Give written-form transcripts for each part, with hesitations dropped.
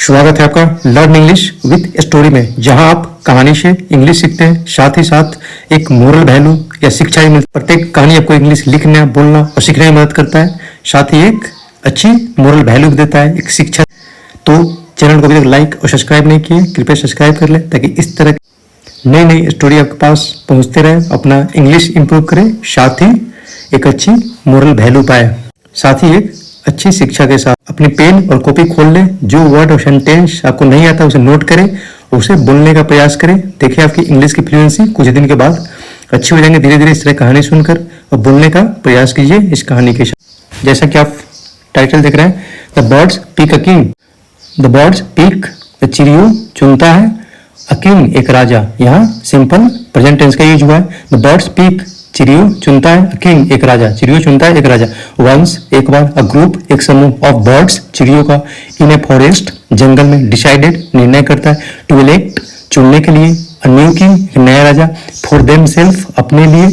स्वागत है आपका लर्न इंग्लिश विद स्टोरी में, जहां आप कहानी से इंग्लिश सीखते हैं, साथ ही साथ एक मोरल वैल्यू या शिक्षा भी मिलती है। प्रत्येक कहानी आपको इंग्लिश लिखने, बोलना और सीखने में मदद करता है, साथ ही एक अच्छी मोरल वैल्यू भी देता है, एक शिक्षा। तो चैनल को अभी तक लाइक और सब्सक्राइब नहीं किए, कृपया सब्सक्राइब कर ले ताकि इस तरह नई नई स्टोरी आपके पास पहुंचते रहे, अपना इंग्लिश इंप्रूव करें, साथ ही एक अच्छी मोरल वैल्यू पाए, साथ ही एक अच्छी शिक्षा के साथ। अपनी पेन और कॉपी खोल लें, जो वर्ड और सेंटेंस आपको नहीं आता उसे नोट करें, उसे बोलने का प्रयास करें। देखिए आपकी इंग्लिश की फ्लुएंसी कुछ दिन के बाद अच्छी हो जाएंगे। धीरे धीरे इस तरह कहानी सुनकर और बोलने का प्रयास कीजिए इस कहानी के साथ। जैसा कि आप टाइटल देख रहे हैं, the birds pick a king. The birds pick, the चिड़ियों चुनता है, अ किंग एक राजा। यहाँ सिंपल प्रेजेंट टेंस का यूज हुआ है। द बर्ड्स पिक, चिड़ियों चुनता है, किंग एक राजा, चिड़ियों चुनता है एक राजा। वंस एक बार, अ ग्रुप एक समूह, ऑफ बर्ड्स चिड़ियों का, इन ए फॉरेस्ट जंगल में, डिसाइडेड निर्णय करता है, टू इलेक्ट चुनने के लिए, अ न्यू किंग नया राजा, फॉर देम सेल्फ अपने लिए,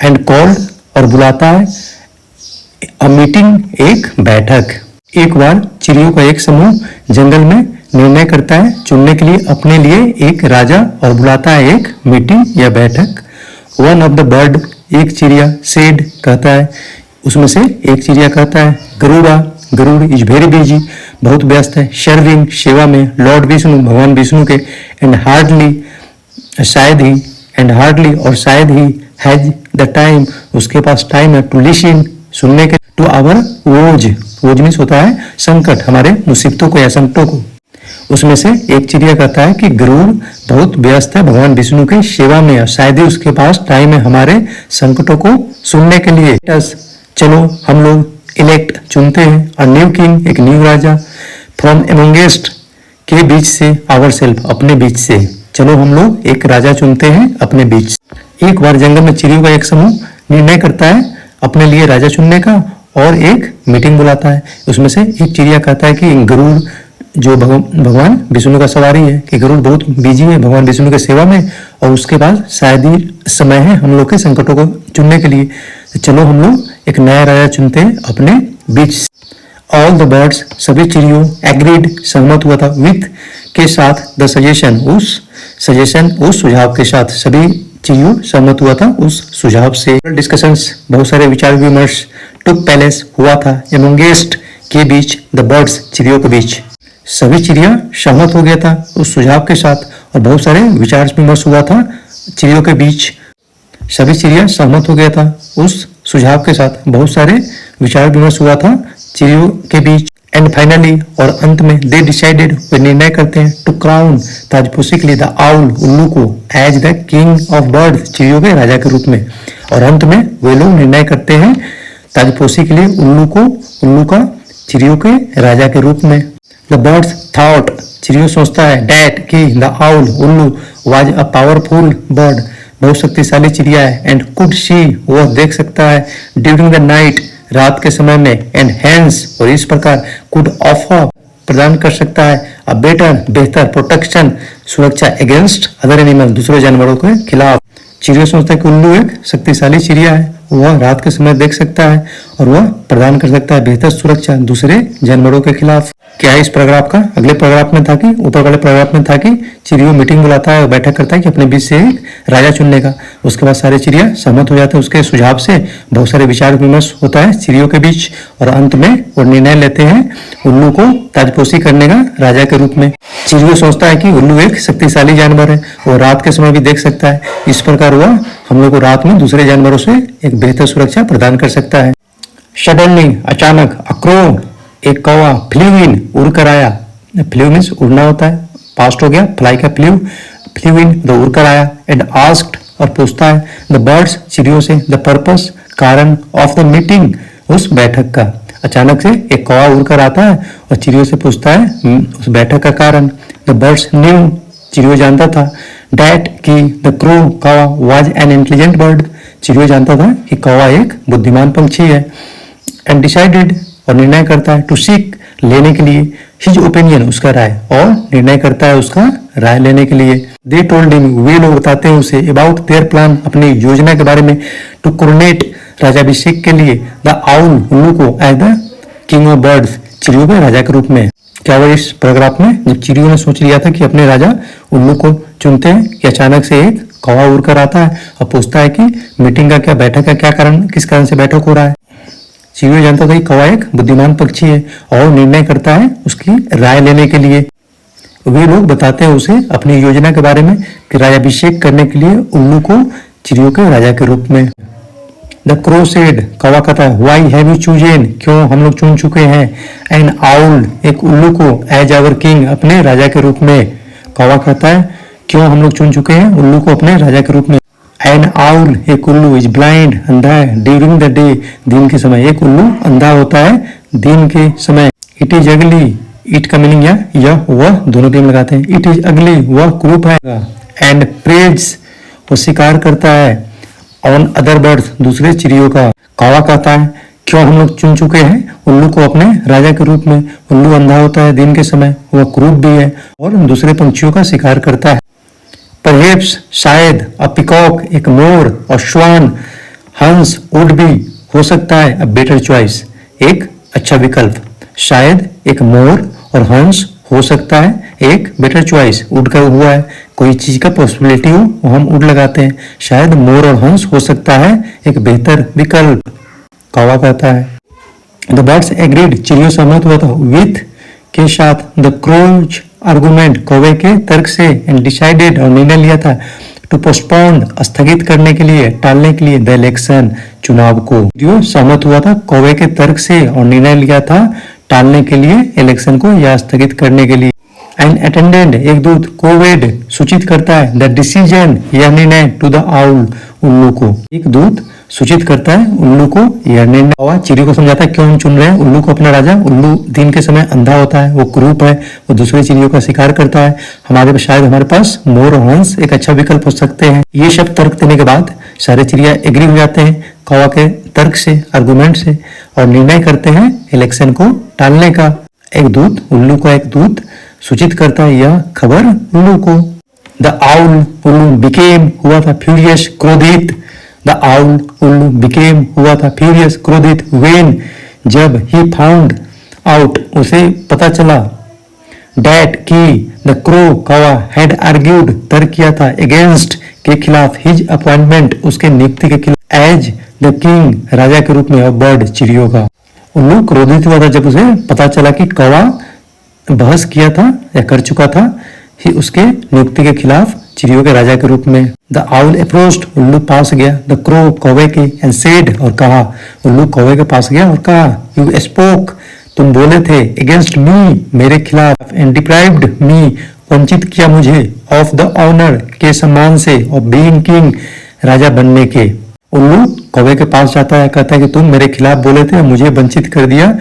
एंड कॉल्ड और बुलाता है, अ मीटिंग एक बैठक। एक बार चिड़ियों का एक समूह जंगल में निर्णय करता है चुनने के लिए अपने लिए एक राजा और बुलाता है एक मीटिंग या बैठक। वन ऑफ द बर्ड एक चिड़िया, सेड कहता है, उसमें से एक चिड़िया कहता है, Garuda Garud is very busy बहुत व्यस्त है, सर्विंग सेवा में, लॉर्ड विष्णु भगवान विष्णु के, एंड हार्डली शायद ही, एंड हार्डली और शायद ही, हैज द टाइम उसके पास टाइम है, टू लिसन सुनने के, to our woes, woes means होता है संकट, हमारे मुसीबतों को या संकटों को। उसमें से एक चिड़िया कहता है कि गरुड़ बहुत व्यस्त है भगवान विष्णु के सेवा में, शायद ही उसके पास टाइम है हमारे संकटों को सुनने के लिए। चलो हम लोग इलेक्ट चुनते हैं, अ न्यू किंग एक न्यू राजा, फ्रॉम एमंगेस्ट के बीच से, आवर सेल्फ अपने बीच से, चलो हम लोग एक राजा चुनते हैं अपने बीच। एक बार जंगल में चिड़ियों का एक समूह निर्णय करता है अपने लिए राजा चुनने का और एक मीटिंग बुलाता है। उसमें से एक चिड़िया कहता है कि गरुड़ जो भगवान विष्णु का सवारी है, कि गरुड़ बहुत बिजी है भगवान विष्णु के सेवा में और उसके बाद शायद ही समय है हम लोग के संकटों को चुनने के लिए, तो चलो हम लोग एक नया राजा चुनते हैं अपने बीच। ऑल द बर्ड्स सभी चिड़ियों, एग्रीड सहमत हुआ था, विथ के साथ, द सजेशन उस सजेशन उस सुझाव के साथ, सभी चिड़ियों सहमत हुआ था उस सुझाव से। डिस्कशंस बहुत सारे विचार विमर्श, टुक पैलेस हुआ था, एमंगेस्ट के बीच, द बर्ड्स चिड़ियों के बीच, सभी चिड़िया सहमत हो गया था उस सुझाव के साथ और बहुत सारे विचार विमर्श हुआ था चिड़ियों के बीच। सभी चिड़िया सहमत हो गया था उस सुझाव के साथ, बहुत सारे विचार विमर्श हुआ था चिड़ियों के बीच। एंड फाइनली और अंत में, दे डिसाइडेड वे निर्णय करते हैं, टू क्राउन ताजपोशी के लिए, द आउल उल्लू को, as the king of bird चिड़ियों के राजा के रूप में। और अंत में वे लोग निर्णय करते हैं ताजपोशी के लिए उल्लू का चिड़ियों के राजा के रूप में। द बर्ड्स थॉट चिड़ियों सोचता है, डैट कि, द आउल उल्लू वाज अ पावरफुल बर्ड बहुत शक्तिशाली चिड़िया है, एंड कुड सी वह देख सकता है, ड्यूरिंग द नाइट रात के समय में, एंड हैंस और इस प्रकार, कुड ऑफर प्रदान कर सकता है, अ बेटर बेहतर, प्रोटेक्शन सुरक्षा, अगेंस्ट अदर एनिमल दूसरे जानवरों के खिलाफ। चिड़िया सोचता है कि उल्लू एक शक्तिशाली चिड़िया है, वह रात के समय देख सकता है और वह प्रदान कर सकता है बेहतर सुरक्षा दूसरे जानवरों के खिलाफ। क्या इस पैराग्राफ का अगले पैराग्राफ में था कि ऊपर वाले पैराग्राफ में था कि चिड़ियों मीटिंग बुलाता है और बैठक करता है कि अपने बीच से एक राजा चुनने का। उसके बाद सारे चिड़िया सहमत हो जाते हैं उसके सुझाव से, बहुत सारे विचार विमर्श होता है चिड़ियों के बीच और अंत में वो निर्णय लेते हैं उल्लू को ताजपोशी करने का राजा के रूप में। चिड़िया सोचता है कि उल्लू एक शक्तिशाली जानवर है, वो रात के समय भी देख सकता है, इस प्रकार वह हम लोग को रात में दूसरे जानवरों से एक बेहतर सुरक्षा प्रदान कर सकता है। सडनली अचानक, अ क्रो एक कौवा, फ्ल्यू इन उड़ कर आया, फ्ल्यू मीन्स उड़ना होता है, पास्ट हो गया फ्लाई का फ्ल्यू इन तो उड़ कर आया, एंड आस्क्ड और पूछता है, द बर्ड्स चिड़ियों से, द पर्पस कारण, ऑफ द मीटिंग उस बैठक का। अचानक से एक कौवा उड़ कर आता है और चिड़ियों से पूछता है उस बैठक का कारण। द बर्ड्स न्यू चिड़ियों जानता था, डैट कि, द क्रो कौवा वाज एन इंटेलिजेंट बर्ड चिड़ियों जानता था कि कौवा एक बुद्धिमान पंछी है, एंड डिसाइडेड और निर्णय करता है, टू सीक लेने के लिए, हिज ओपिनियन उसका राय, और निर्णय करता है उसका राय लेने के लिए। दे टोल्ड हिम वे लोग बताते हैं उसे, अबाउट देयर प्लान अपनी योजना के बारे में, टू कोरोनेट राजाभिषेक के लिए, द आउल उल्लू को as the king of birds चिड़ियों के राजा के रूप में। क्या हुआ इस पैराग्राफ में? जब चिड़ियों ने सोच लिया था कि अपने राजा उल्लू को चुनते हैं कि अचानक से एक कौवा उड़कर आता है और पूछता है कि मीटिंग का क्या, बैठक का क्या कारण, किस कारण से बैठक हो रहा है। चिड़ियों जानता था कि कौवा एक बुद्धिमान पक्षी है और निर्णय करता है उसकी राय लेने के लिए। वे लोग बताते हैं उसे अपनी योजना के बारे में कि राज्याभिषेक करने के लिए उल्लू को चिड़ियों के राजा के रूप में। द क्रो सेड, कौवा कहता है, व्हाई हैव यू चूजन, क्यों हम लोग चुन चुके हैं। एन आउल, एक उल्लू को, एज आवर किंग, अपने राजा के रूप में। कौवा कहता है क्यों हम लोग चुन चुके हैं उल्लू को अपने राजा के रूप में। एन आउल, एक उल्लू, इज ब्लाइंड, अंधा है, ड्यूरिंग द डे, दिन के समय। एक उल्लू अंधा होता है दिन के समय। इट इज अगली, इट का मीनिंग यह वह दोनों भी हम लगाते हैं। इट इज अगली, वह क्रूप है। एंड प्रेज, वो शिकार करता है। ऑन अदर बर्ड्स, दूसरे चिड़ियों का। कौवा कहता है क्यों हम लोग चुन चुके हैं उल्लू को अपने राजा के रूप में। उल्लू अंधा होता है दिन के समय, वह क्रूप भी है और दूसरे पंछियों का शिकार करता है। परहेप्स, शायद, अ पिकॉक, एक मोर, और श्वान, हंस, वुड बी, हो सकता है, अ बेटर चॉइस, एक अच्छा विकल्प। शायद एक मोर और हंस हो सकता है एक बेटर चॉइस। वुड का हुआ है कोई चीज का पॉसिबिलिटी हो वो हम वुड लगाते हैं। शायद मोर और हंस हो सकता है एक बेहतर विकल्प, कौवा कहता है। द बर्ड्स एग्रीड, चिड़ियों सहमत हुआ था, विथ के साथ, द क्रोज आर्गुमेंट, कौवे के तर्क से, एंड डिसाइडेड, और निर्णय लिया था, टू पोस्टपोन, स्थगित करने के लिए, टालने के लिए, द इलेक्शन, चुनाव को। जो सहमत हुआ था कौवे के तर्क से और निर्णय लिया था टालने के लिए, इलेक्शन को या स्थगित करने के लिए। एंड अटेंडेंट, एक दूत, कोवेड, सूचित करता है, द डिसीजन, यह निर्णय, टू द आउल, उल्लू को। एक दूत सूचित करता है उल्लू को यह निर्णय। कौवा चिड़ियों को समझाता है क्यों हम चुन रहे हैं उल्लू को अपना राजा। उल्लू दिन के समय अंधा होता है, वो क्रूप है, वो दूसरे चिड़ियों का शिकार करता है। शायद हमारे पास मोर और हंस एक अच्छा विकल्प हो सकते हैं। ये सब तर्क देने के बाद सारे चिड़िया एग्री हो जाते हैं कौवा के तर्क से, आर्गुमेंट से, और निर्णय करते हैं इलेक्शन को टालने का। एक दूत, उल्लू का एक दूत सूचित करता है यह खबर उल्लू को। द आउल, उल्लू, बिकेम, हुआ था, फ्यूरियस, क्रोधित। द आउल, उल्लू, बिकेम, हुआ था, फ्यूरियस, क्रोधित, वेन, जब, ही फाउंड आउट, उसे पता चला, डैट, की, द क्रो, कौवा, हैड आर्ग्यूड, तर्क किया था, अगेंस्ट, के खिलाफ, हिज अपॉइंटमेंट, उसके नियुक्ति के खिलाफ, एज द किंग, राजा के रूप में, और बर्ड, चिड़ियों का। उल्लू क्रोधित हुआ था जब उसे पता चला कि कौवा बहस किया था या कर चुका था ही उसके नियुक्ति के खिलाफ चिड़ियों के राजा के रूप में। द आउल अप्रोच्ड, उल्लू पास गया, द क्रो, कौवे के, एंड सेड, और कहा, उल्लू कौवे के पास गया और कहा, यू स्पोक, तुम बोले थे, अगेंस्ट मी, मेरे खिलाफ, एंड डिप्राइव्ड मी, वंचित किया मुझे, ऑफ द ऑनर, के सम्मान से, ऑफ बीइंग किंग, राजा बनने के। उल्लू कौवे के पास जाता है, कहता है कि तुम मेरे खिलाफ बोले थे, मुझे वंचित कर दिया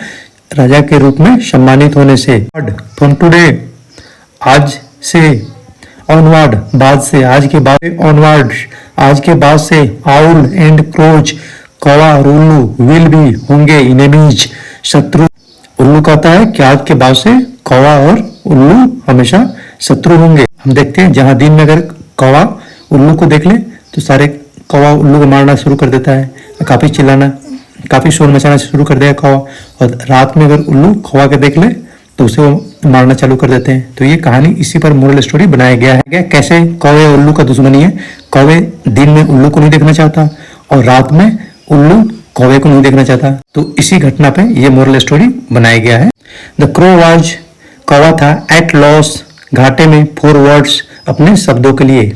राजा के रूप में सम्मानित होने से। फ्रॉम टुडे, आज से, ऑनवर्ड, बाद से, आज के बाद, ऑनवर्ड, आज के बाद से, आउल एंड क्रोच, कौवा और उल्लू, विल बी, होंगे, इनेमीज, शत्रु। उल्लू कहता है कि आज के बाद से कौवा और उल्लू हमेशा शत्रु होंगे। हम देखते हैं जहां दिन में अगर कौवा उल्लू को देख ले तो सारे कौवा उल्लू को मारना शुरू कर देता है, काफी चिल्लाना, काफी शोर मचाना शुरू कर देगा कौवा। और रात में अगर उल्लू कौवा के देख ले तो उसे वो मारना चालू कर देते हैं। तो ये कहानी इसी पर मोरल स्टोरी बनाया गया है। कैसे कौवे और उल्लू का दुश्मनी है। कौवे दिन में उल्लू को नहीं देखना चाहता और रात में उल्लू कौवे को नहीं देखना चाहता। तो इसी घटना पे ये मोरल स्टोरी बनाया गया है। द क्रो वाज, कौवा था, एट लॉस, घाटे में, फॉर वर्ड्स, अपने शब्दों के लिए।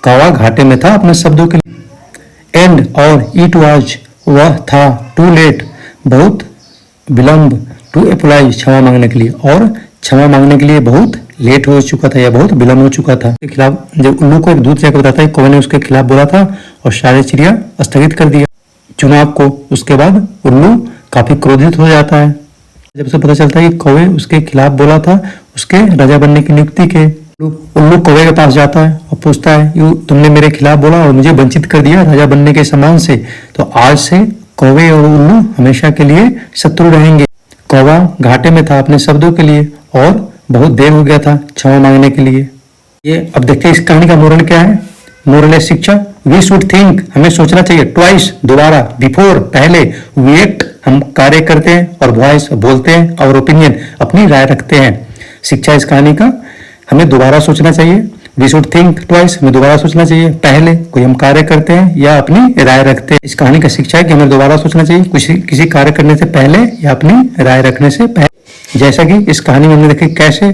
कौवा घाटे में था अपने शब्दों के लिए। एंड, और, इट वाज, वह था, टू लेट, बहुत विलंब, टू अप्लाई, क्षमा मांगने के लिए, और क्षमा मांगने के लिए बहुत लेट हो चुका था या बहुत विलंब हो चुका था। के खिलाफ जब उल्लू को एक दूत जाकर बताता है कौवे ने उसके खिलाफ बोला था और सारे चिड़िया स्थगित कर दिया चुनाव को। उसके बाद उल्लू काफी क्रोधित हो जाता है जब उसे पता चलता है कि कौवे उसके खिलाफ बोला था उसके राजा बनने की नियुक्ति के। उल्लू कौवे के पास जाता है और पूछता है, यू तुमने मेरे खिलाफ बोला और मुझे वंचित कर दिया राजा बनने के सम्मान से, तो आज से कौवे और उल्लू हमेशा के लिए शत्रु रहेंगे। कौवा घाटे में था अपने शब्दों के लिए और बहुत देर हो गया था क्षमा मांगने के लिए। ये अब देखते हैं इस कहानी का मोरल क्या है। मोरल है शिक्षा। वी शुड थिंक, हमें सोचना चाहिए, ट्वाइस, दोबारा, बिफोर, पहले, वी एक्ट, हम कार्य करते हैं, और वॉइस, बोलते हैं, और ओपिनियन, अपनी राय रखते हैं। शिक्षा इस कहानी का, हमें दोबारा सोचना चाहिए, वी शुड थिंक ट्वाइस, हमें दोबारा सोचना चाहिए, पहले कोई हम कार्य करते हैं या अपनी राय रखते हैं। इस कहानी का शिक्षा है कि हमें दोबारा सोचना चाहिए किसी कार्य करने से पहले या अपनी राय रखने से पहले। जैसा कि इस कहानी में हमने देखा कैसे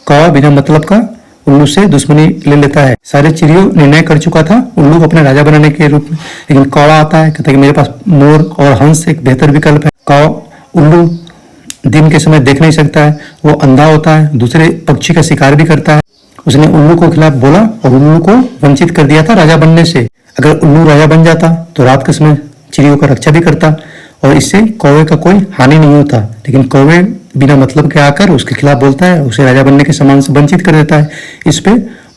कौवा बिना मतलब का उल्लू से दुश्मनी ले लेता है। सारे चिड़ियों निर्णय कर चुका था उल्लू को अपने राजा बनाने के रूप में, लेकिन कौवा आता है, कहता है कि मेरे पास मोर और हंस एक बेहतर विकल्प है। कौवा उल्लू दिन के समय देख नहीं सकता है, वो अंधा होता है, दूसरे पक्षी का शिकार भी करता है। उसने उल्लू को खिलाफ बोला और उल्लू को वंचित कर दिया था राजा बनने से। अगर उल्लू राजा बन जाता तो रात के समय चिड़ियों का रक्षा भी करता और इससे कौवे का कोई हानि नहीं होता, लेकिन कौवे बिना मतलब के आकर उसके खिलाफ बोलता है, उसे राजा बनने के सम्मान से वंचित कर देता है। इस पे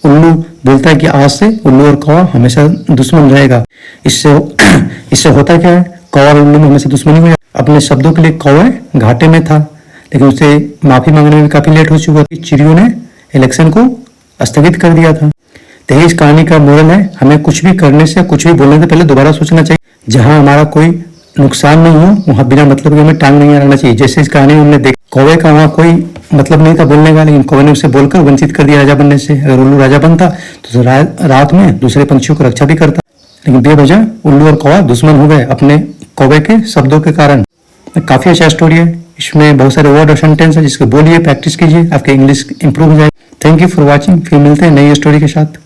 उल्लू बोलता है कि आज से उल्लू और कौवा हमेशा दुश्मन रहेगा। इससे होता क्या है, कौवा और उल्लू में हमेशा दुश्मनी हुई। अपने शब्दों के लिए कौवे घाटे में था, लेकिन उसे माफी मांगने में काफी लेट हो चुका था। चिड़ियों ने इलेक्शन को स्थगित कर दिया था। तो इस कहानी का मोरल है, हमें कुछ भी करने से, कुछ भी बोलने से पहले दोबारा सोचना चाहिए। जहां हमारा कोई नुकसान नहीं हो वहां बिना मतलब के हमें टांग नहीं अड़ाना चाहिए। जैसे इस कहानी में हमने देखा कौवे का वहां कोई मतलब नहीं था बोलने का, लेकिन कौवे ने उसे बोलकर वंचित कर दिया राजा बनने से। अगर उल्लू राजा बनता तो रात में दूसरे पंछियों को रक्षा भी करता, लेकिन बेवजह उल्लू और कौवा दुश्मन हो गए अपने कौवे के शब्दों के कारण। काफी अच्छा स्टोरी है, इसमें बहुत सारे वर्ड और सेंटेंस है जिसको बोलिए, प्रैक्टिस कीजिए, आपकी इंग्लिश इंप्रूव हो जाएगी। थैंक यू फॉर वॉचिंग, फिर मिलते हैं नई स्टोरी के साथ।